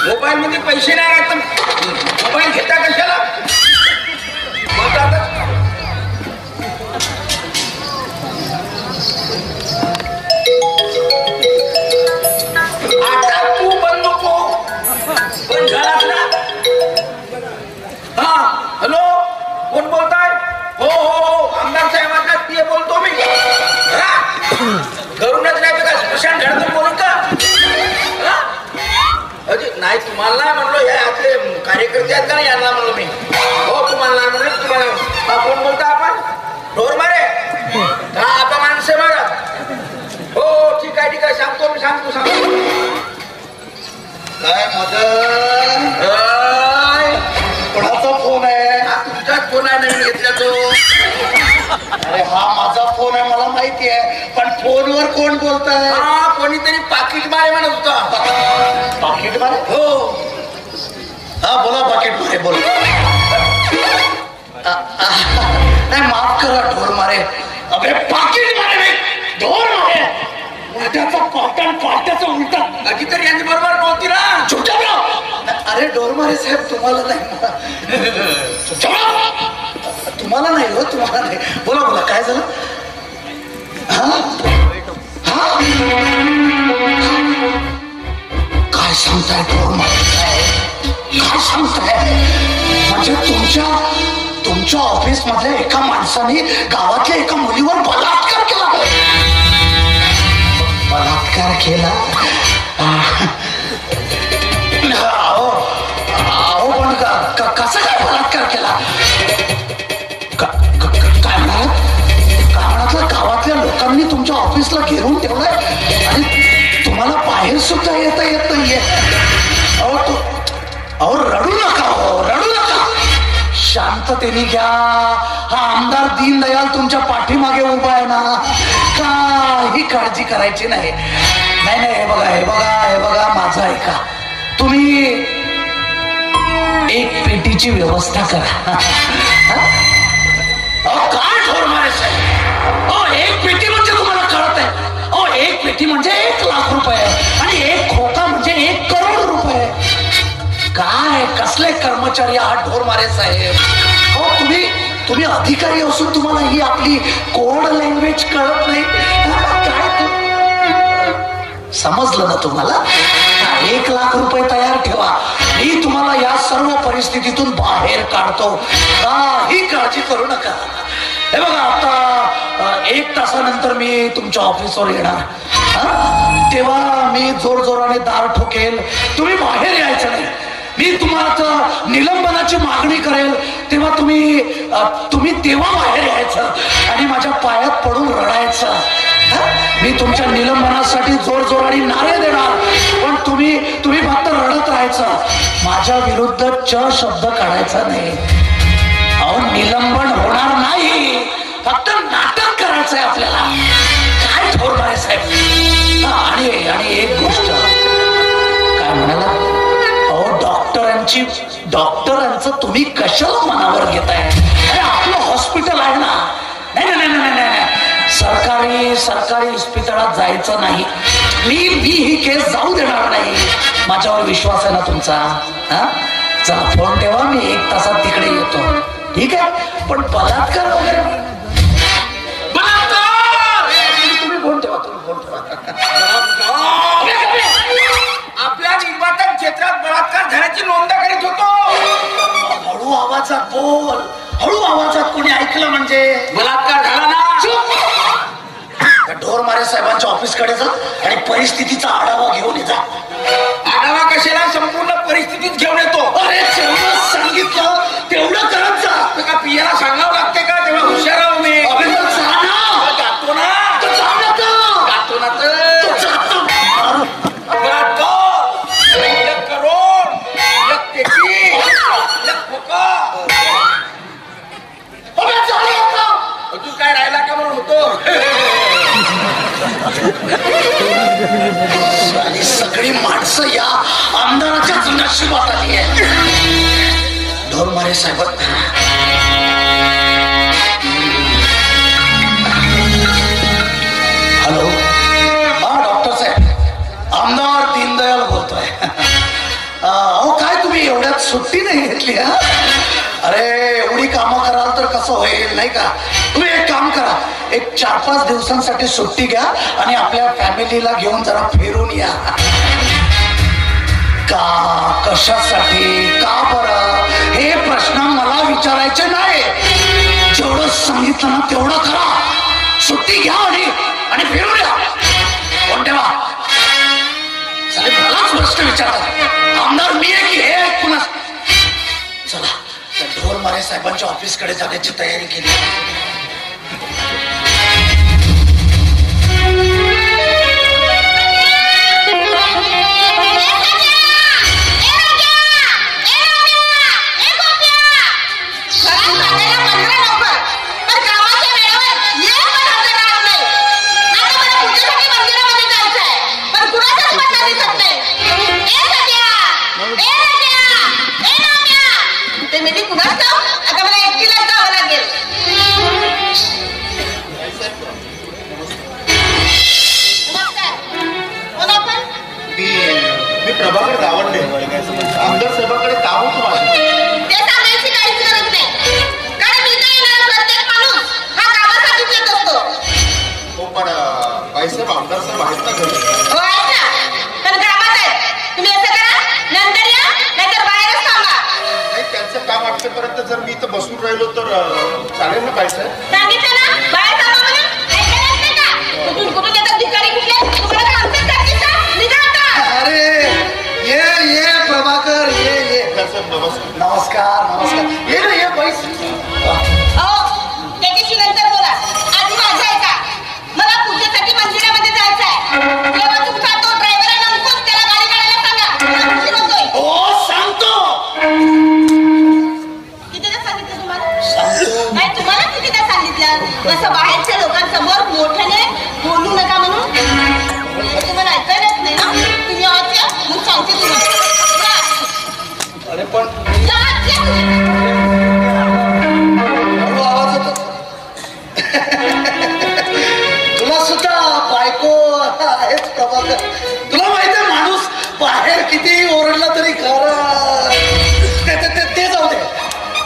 Mobile मध्ये पैसे नाही राहत, मोबाईल घेता कशाला? आता तू बंद नको, पण झालास ना? हा, हॅलो, कोण बोलताय? हो हो हो, आमदार साहेबांना ते बोलतो मी. करूनच नाही का स्मशान घरातून बोलून का? नाही तुम्हाला नाही म्हणलो, हे आपले कार्यकर्ते आहेत का नाही यांना म्हणलो मी. हो तुम्हाला नाही म्हणलं, तुम्हाला कोण बोलता आपण? ढोर मारे हा आता माणसे मारा. हो ठीक आहे ठीक आहे, सांगतो मी, सांगतो काय मदन, कोणाचा फोन आहे? हा तुमचाच फोन आहे, नवीन घेतला तो. अरे हा माझा फोन आहे मला माहिती आहे, पण फोनवर कोण बोलताय? हा कोणीतरी पाकिट मारे म्हणत होता. पाकिट मारे? हो हा बोला पाकिट मारे बोला. नाही माफ करा ढोर मारे. अबे पाकिट मारे नाही, ढोर मारे. उलट्याचा कॉटन पाट्याचा उलटा. कधीतरी यांनी बरोबर नव्हती ना. चुपचाप. अरे ढोर मारे साहेब तुम्हाला नाही, तुम्हाला नाही हो, तुम्हाला नाही. बोला बोला काय झालं? काय सांगताय ढोर मारे साहेब, काय सांगताय? म्हणजे तुमच्या ऑफिस मधल्या एका माणसाने गावातल्या एका मुलीवर बलात्कार केला. बलात्कार केला? अहो पण कसा काय बलात्कार केला? काय म्हणाला? गावातल्या लोकांनी तुमच्या ऑफिसला घेऊन ठेवलंय आणि तुम्हाला बाहेर सुद्धा येता येत नाहीये. अहो रडू नका, हो रडू नका, शांततेने घ्या. हा आमदार दीनदयाल तुमच्या पाठीमागे उभा आहे ना, काही काळजी करायची नाही. नाही नाही, हे बघा हे बघा हे बघा, माझं ऐका. तुम्ही एक पेटीची व्यवस्था करा. काय ढोर मारे साहेब, एक पेटी म्हणजे तुम्हाला कळत आहे? एक पेटी म्हणजे 1 लाख रुपये आणि एक खोका म्हणजे 1 करोड रुपये. काय कसले कर्मचारी आहात ढोर मारे साहेब? हो तुम्ही अधिकारी असून तुम्हाला ही आपली कोड लँग्वेज कळत नाही काय? समजलं ना तुम्हाला? 1 लाख रुपये तयार ठेवा, मी तुम्हाला या सर्व परिस्थितीतून बाहेर काढतो, काही काळजी करू नका. हे बघा आता 1 तासानंतर मी तुमच्या ऑफिसवर येणार. तेव्हा मी जोरजोराने दार ठोकेल, तुम्ही बाहेर यायचं नाही. मी तुम्हाला निलंबनाची मागणी करेल, तेव्हा तुम्ही तेव्हा बाहेर यायचं आणि माझ्या पायात पडून रडायचं. मी तुमच्या निलंबनासाठी जोरजोराने नारे देणार, पण तुम्ही फक्त रडत राहायचं. माझ्या विरुद्ध च शब्द काढायचा नाही. अहो निलंबन होणार नाही, फक्त नाटक करायचंय आपल्याला. काय ढोर मारे साहेब. आणि एक गोष्ट काय म्हणाला? अहो डॉक्टरांचं तुम्ही कशाला मनावर घेताय? अरे आपलं हॉस्पिटल आहे ना. नाही नाही नाही नाही, सरकारी इस्पितळात जायचं नाही. मी ही केस जाऊ देणार नाही. माझ्यावर विश्वास आहे ना तुमचा? चला फोन ठेवा, मी 1 तासात तिकडे येतो. ठीक आहे, पण बलात्कार वगैरे तुम्ही फोन ठेवा, आपल्या निर्वाचन क्षेत्रात बलात्कार झाल्याची नोंद करीत होतो. हळू आवाजात बोल, हळू आवाजात, कोणी ऐकलं म्हणजे बलात्कार झाला ना. ढोर मारे साहेबांच्या ऑफिसकडे जा आणि परिस्थितीचा आढावा घेऊन जा. आढावा कशाला? संपूर्ण परिस्थितीत घेऊन येतो. अरे जेवढं सांगितलं तेवढं करत जा. का पियाला सांगावं लागते का? तेव्हा हुशार आहो मी. जातो ना, जातो ना तर 1 करोड 1 आणि सगळी माणसं या आमदाराच्याच नशिबात आली आहे. ढोरमारे साहेब, हॅलो. हा डॉक्टर साहेब, आमदार दीनदयाल बोलतोय. अहो काय तुम्ही एवढ्यात सुट्टी नाही घेतली? हा अरे एवढी कामं कराल तर कसं होईल नाही का? तुम्ही एक काम करा, एक 4-5 दिवसांसाठी सुट्टी घ्या आणि आपल्या फॅमिलीला घेऊन जरा फिरून या. का, कशासाठी, का बरं, हे प्रश्न मला विचारायचे नाही. जेवढं सांगितलं ना तेवढं करा. सुट्टी घ्या आणि फिरून या. कोण ठेवा मलाच प्रश्न विचारतात, आमदार मी आहे की हे पुन्हा. चला ढोरमारे साहेबांच्या ऑफिसकडे जाण्याची तयारी केली. प्रभाकर गावंडे आमदार साहेबांकडे काम होतं माझं. ते सांगायची काहीच गरज नाही, कारण इथे येणारा प्रत्येक माणूस हा कामासाठीच येत असतो. हो पण बाईसाहेब आमदार साहेब आहेत ना घरी? हो आहेत ना, पण कामात आहेत. तुम्ही असं करा, नंतर या नाहीतर बाहेरच थांबा. नाही, त्यांचं काम आटकेपर्यंत जर मी इथं बसून राहिलो तर चालेल ना बाईसाहेब? सांगितलं ना बाहेर थांबा म्हणून. ऐकायलाच नाही का? कुठून येतात भिकारी कुठले? तुम्हाला काय आमच्याच जातीचा? निघा आता. अरे ये प्रभाकर, ये. नमस्कार. ये ना, ये बैस. हो, त्याच्याशी नंतर बोला. आधी माझं ऐका. मला पूजेसाठी मंदिरामध्ये जायचं आहे. तेव्हा तुमचा तो ड्रायव्हर आहे ना, त्याला गाडी काढायला सांगा. मला उशीर होतोय. हो सांगतो. कितीदा सांगितलं तुम्हाला? नाही, तुम्हाला कितीदा सांगितलं कसं बाहेरच्या लोकांसमोर मोठ्याने बोलू नका म्हणून? तुम्हाला ऐकायलाच नाही ना. तुम्ही आवाज या, मग सांगते तुम्हाला. अरे पण आवाज होतो. तुला सुद्धा बायको आहेच प्रभाकर. तुला माहिती आहे माणूस बाहेर किती ओरडला तरी खरं ते जाऊ दे.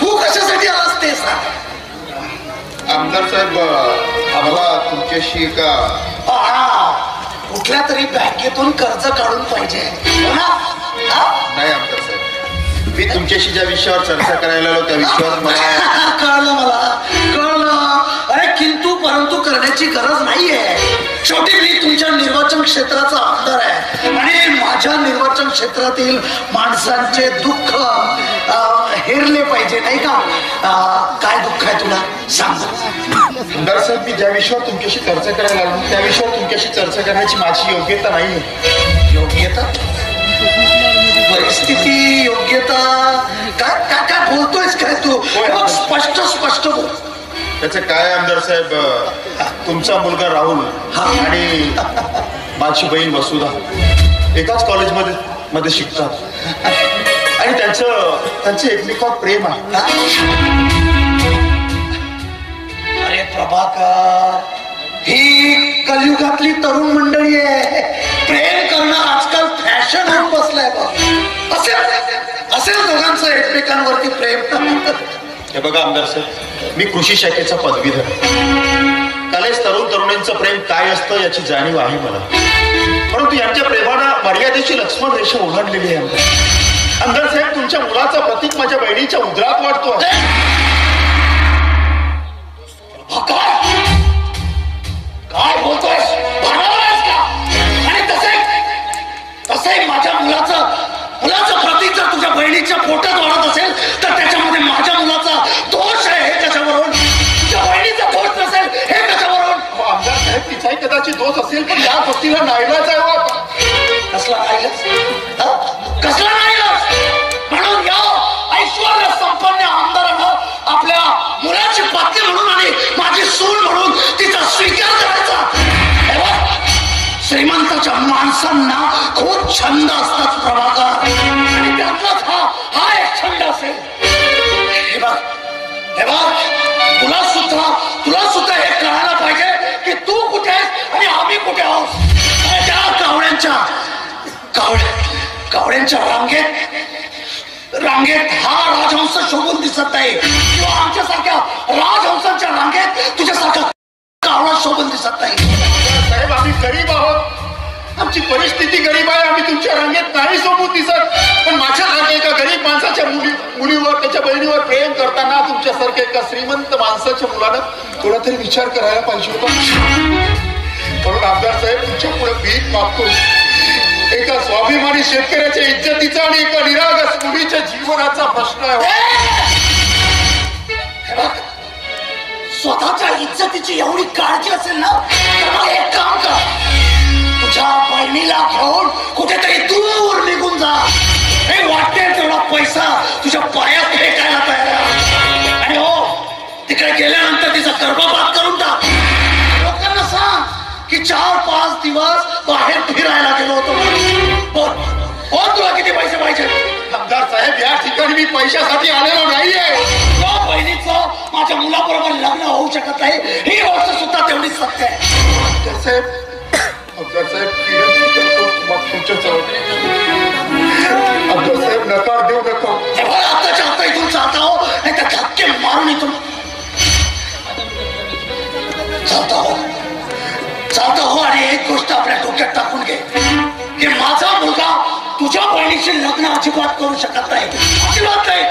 तू कशासाठी आलास ते सांग. आमदार साहेब आम्हाला तुमच्याशी का कुठल्या तरी बँकेतून कर्ज काढून पाहिजे हो ना? नाही आमदार साहेब, मी तुमच्याशी ज्या विषयावर चर्चा करायला आलो त्या विषयावर मला कळलं. अरे किंतु परंतु करण्याची गरज नाहीये. शेवटी मी तुमच्या निर्वाचन क्षेत्राचा आमदार आहे आणि माझ्या निर्वाचन क्षेत्रातील माणसांचे दुःख हेरले पाहिजे नाही का? काय दुःख आहे तुला सांग. आमदार साहेब, मी ज्या विषयावर तुमच्याशी चर्चा करायला आलो त्या विषयावर तुमच्याशी चर्चा करण्याची माझी योग्यता नाहीये. योग्यता, परिस्थिती, योग्यता, काय बोलतोयस काय तू? स्पष्ट बोल. त्याचं काय आमदार साहेब, तुमचा मुलगा राहुल आणि माझी बहीण वसुधा एकाच कॉलेजमध्ये शिकतात आणि त्यांचं एकमेकावर प्रेम आहे. अरे प्रभाकर, ही कलियुगातली तरुण मंडळी आहे. प्रेम करणं आजकाल फॅशन होऊन बसलाय बघ. असेल दोघांचं एकमेकांवरती प्रेम. हे बघा आमदार साहेब, मी कृषी शाखेचा पदवीधर. कलेस तरुणांचं प्रेम काय असतं याची जाणीव आहे मला, परंतु यांच्या प्रेमानं मर्यादेची लक्ष्मण रेषा ओलांडलेली आहे. आमदार साहेब, तुमच्या मुलाचा प्रतीक माझ्या बहिणीच्या उदरात वाटतो. काय बोलतोय? आणि तसंही माझ्या मुलाचं प्रतीक जर तुझ्या बहिणीच्या पोटात वाढत असेल तर त्याच्यामध्ये माझ्या मुलाचा दोष आहे हे त्याच्यावरून, तुझ्या बहिणीचा दोष नसेल हे त्याच्यावरून. आमदार साहेब, तिचाही कदाचित दोष असेल, पण या गोष्टीला नाईलाज आहे. कसला नाईलाज? म्हणून या ऐश्वर्य संपन्न आमदारानं आपल्या मुलाची पत्नी म्हणून आणि माझी सून म्हणून तिचा स्वीकार करायचा. श्रीमंताच्या माणसांना खूप छंद असतात प्रभाकर, आणि त्यातलाच हा एक छंद असेल. हे बघ तुला सुद्धा हे कळायला पाहिजे की तू कुठे आहेस आणि आम्ही कुठे आहोत. त्या कावड्यांच्या रांगेत हा राजहंस शोभून दिसत नाही, किंवा आमच्यासारख्या राजहंसांच्या रांगेत तुझ्यासारखा कावळा शोभून दिसत नाही. साहेब आम्ही गरीब आहोत, आमची परिस्थिती गरीब आहे, आम्ही तुमच्या रांगेत नाही सोबत दिसत. पण माझ्यासारख्या एका गरीब माणसाच्या मुलीवर त्याच्या बहिणीवर प्रेम करताना तुमच्यासारख्या एका श्रीमंत माणसाच्या मुलानं थोडा तरी विचार करायला पाहिजे होता. म्हणून आमदार साहेब तुमच्या पुढे भीक मागतो. एका स्वाभिमानी शेतकऱ्याच्या इज्जतीचा आणि एका निरागस मुलीच्या जीवनाचा प्रश्न आहे. स्वतःच्या इज्जतीची एवढी काळजी असेल ना तर मग एक काम कर, तुझ्या बहिणीला घेऊन कुठेतरी दूर निघून जा. हे वाटेल तेवढा पैसा तुझ्या पायात फेकायला तयार आहे. आणि हो, तिकडे गेल्यानंतर तिचा गर्भपात करून टाक. लोकांना सांग की 4-5 दिवस बाहेर फिरायला गेलो होतो. बोल तुला किती पैसे पाहिजे. आमदार साहेब या ठिकाणी मी पैशासाठी आलेलो नाहीये. या बहिणीचं माझ्या मुलाबरोबर लग्न होऊ शकत नाही ही गोष्ट सुद्धा तेवढीच सत्य आहे. आमदार साहेब तुमच्या जवळ आमदार साहेब नकार देऊ नको. आताच्या आता इथून चालता हो, नाही तर धक्के मारून इथून चालता हो. आणि एक गोष्ट आपल्या डोक्यात टाकून घे की माझा मुलगा तुझ्या बहिणीशी लग्न अजिबात करू शकत नाही, अजिबात नाही.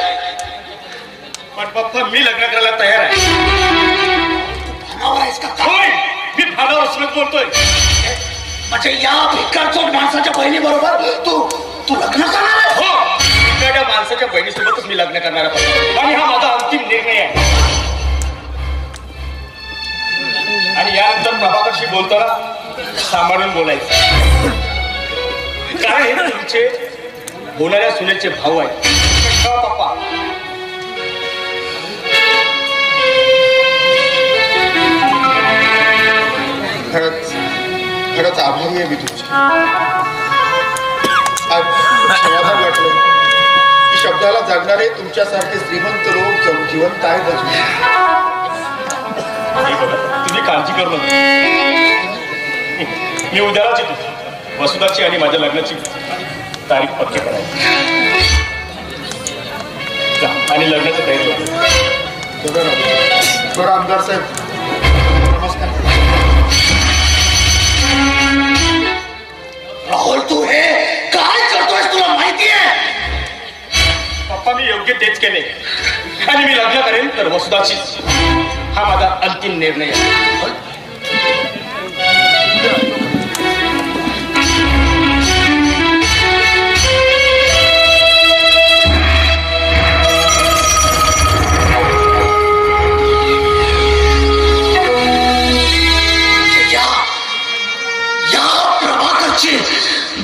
पण पप्पा मी लग्न करायला तयार आहे. भानावर आहेस का? होय, मी भानावर असलं बोलतोय. म्हणजे या भिकारचोट माणसाच्या बहिणी बरोबर तू लग्न करणार आहे? हो, भिकारच्या माणसाच्या बहिणीसोबतच मी लग्न करणार आहे आणि हा माझा अंतिम निर्णय आहे. आणि यानंतर प्रभाकरशी बोलताना सांभाळून बोलायचं, कारण हे तुमचे होणाऱ्या सुनेचे भाऊ आहे. पप्पा खरंच आभारी आहे मी तुमचे. आज समाधान वाटलं की शब्दाला जगणारे तुमच्यासारखे श्रीमंत लोक जिवंत आहेत अजून. तुम्ही काळजी करू नका, मी उद्यालाच येतो. वसुधाची आणि माझ्या लग्नाची तारीख पक्की करायची आणि लग्नाची तयारी बरं. आमदार साहेब नमस्कार. राहुल तू हे काय करतोयस तुला माहिती आहे? पप्पा मी योग्य तेच केले आणि मी लग्न करेन तर वसुधाचीच. हा माझा अंतिम निर्णय आहे.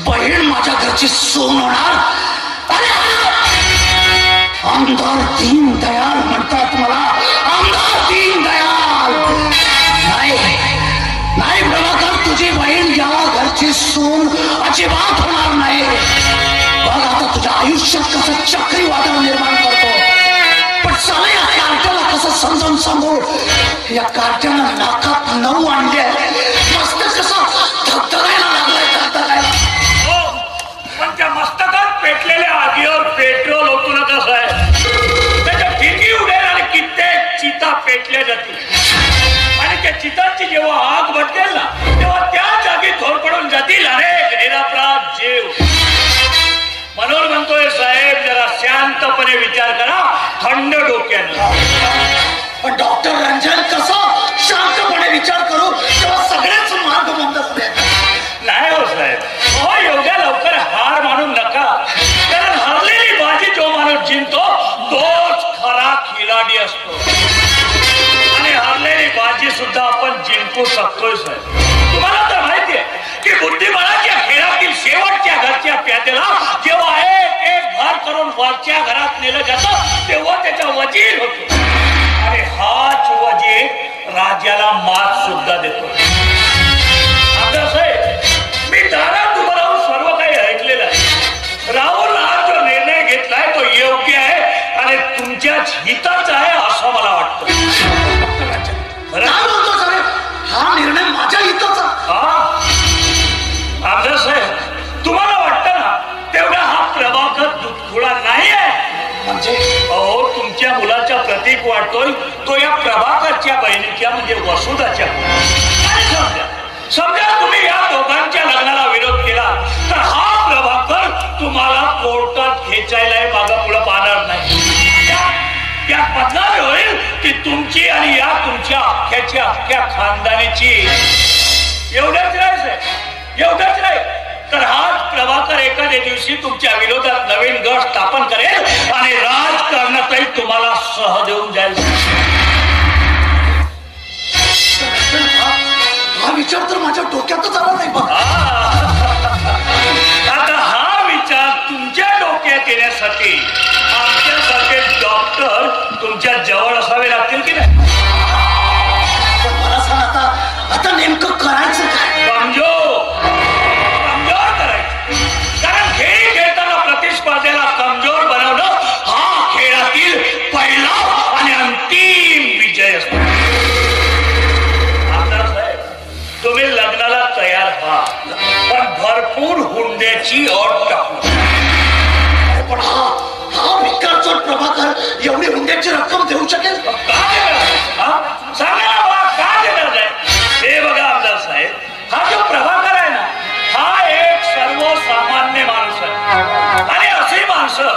बहीण माझ्या घरची सून होणार. आमदार दीनदयाल म्हणतात मला, आमदार दीनदयाल. नाही प्रभाकर, तुझी बहीण या घरची सून अजिबात होणार नाही. बघ आता तुझ्या आयुष्यात कसं चक्रीवादळ निर्माण करतो. पण चला या कार्ट्याला कसं समजावून सांगू. या कार्ट्यानं नाकात 9 आणले, मस्त कसं धगधगायला लागलाय, धगधगायला. पण त्या मस्तकात पेटलेल्या आगीवर पेट्रोल होतो ना कसं आहे, त्याच्या भीती उडेल आणि कित्येक चिता पेटल्या जातील. आणि त्या चितांची जेव्हा आग भटकेल ना तेव्हा त्या जागी थोर पडून जातील अनेक निरपराध जीव. म्हणून म्हणतोय साहेब, जरा शांतपणे विचार करा, थंड डोक्यानं. पण डॉक्टर रंजन कसं शांतपणे विचार करू तेव्हा सगळेच मार्ग बंद झाले. नाही हो साहेब, हो एवढ्या लवकर हार मानू नका. कारण हरलेली बाजी जो माणूस जिंकतो तोच खरा खिलाडी असतो. आणि हरलेली बाजी सुद्धा आपण जिंकू शकतोय साहेब. तुम्हाला तर माहिती आहे की बुद्धिबळाच्या खेळातील शेवटच्या घरच्या प्याद्याला जेव्हा एक एक घर करून वरच्या घरात नेलं जातं तेव्हा त्याचा वजीर होतो. आणि हाच वजीर राजाला मात सुद्धा देतो. आता साहेब मी दारात उभं राहून सर्व काही ऐकलेलं आहे. राहुल हा जो निर्णय घेतलाय तो योग्य आहे आणि तुमच्याच हिताचा आहे असं मला वाटतं. काय बोलतो साहेब? हा निर्णय माझ्या हिताचा. आमदार साहेब तुम्हाला वाटतं ना तेवढा हा प्रभाकर दुधखोळा नाही आहे. म्हणजे अहो तुमच्या मुलाचा प्रतीक वाटतोय तो या प्रभाकरच्या बहिणीच्या म्हणजे वसुधाच्या. समजा तुम्ही या दोघांच्या लग्नाला विरोध केला तर हा प्रभाकर तुम्हाला कोर्टात खेचायला मागं पुढं पाहणार नाही. त्या बदनामी होईल की तुमची आणि या तुमच्या अख्ख्या खानदानीची. एवढंच नाही तर हाच प्रभाकर एखाद्या दिवशी तुमच्या विरोधात नवीन गट स्थापन करेल आणि राजकारणातही तुम्हाला सह देऊन जाईल. हा विचार तर माझ्या डोक्यातच आला नाही बघ. आता हा विचार तुमच्या डोक्यात येण्यासाठी आमच्यासारखे डॉक्टर तुमच्या जवळ असावे लागतील की नाही. पण मला सांग आता नेमकं करायचं काय? कमजोर करायचं. कारण खेळ खेळताना प्रतिस्पर्धेला कमजोर बनवणं हा खेळातील पहिला आणि अंतिम विजय असतो. तुम्ही लग्नाला तयार व्हा पण भरपूर हुंड्याची अट टाकू. पण हा भिकारचोट प्रभाकर एवढी हुंड्याची रक्कम देऊ शकेल? का देणार नाही? हे बघा आमदार साहेब हा जो प्रभाकर आहे ना हा एक सर्वसामान्य माणूस आहे आणि अशी माणसं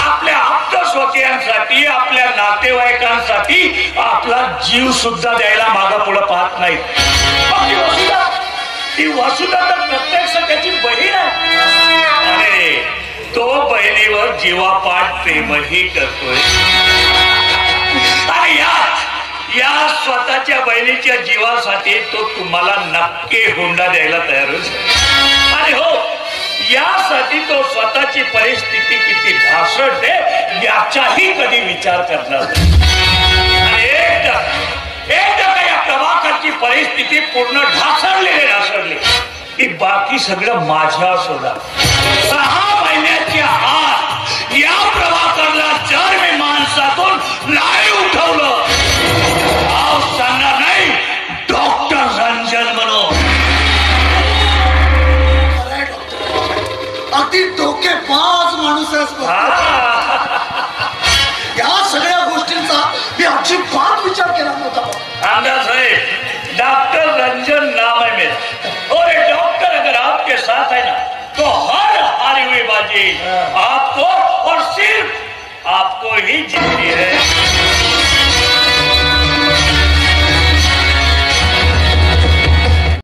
आपल्या आप्तस्वकीयांसाठी आपल्या नातेवाईकांसाठी आपला जीव सुद्धा द्यायला मागं पुढं पाहत नाहीत. ती वसुधा तर प्रत्यक्ष त्याची बहीण आहे आणि तो बहिणीवर जीवापाड प्रेमही करतोय. आणि या स्वतःच्या बहिणीच्या जीवासाठी तो तुम्हाला नक्की हुंडा द्यायला तयार होईल. आणि हो यासाठी तो स्वतःची परिस्थिती किती ढासळते याचाही कधी विचार करणार नाही. आणि एकदा या प्रभाकरची परिस्थिती पूर्ण ढासळली की बाकी सगळं माझ्या सोडा. 6 महिन्याच्या आत या प्रभाकरला जर मी माणसातून नाही उठवलं नाव सांगणार नाही डॉक्टर रंजन म्हणून. अगदी डोकेबाज माणूस या सगळ्या गोष्टींचा मी अजिबात विचार केला नव्हता. आमदार साहेब डॉक्टर रंजन नाम है मेरा और ये डॉक्टर अगर आपके साथ है ना तो हर हारी हुई बाजी आपको और सिर्फ आपको ही जीतनी है.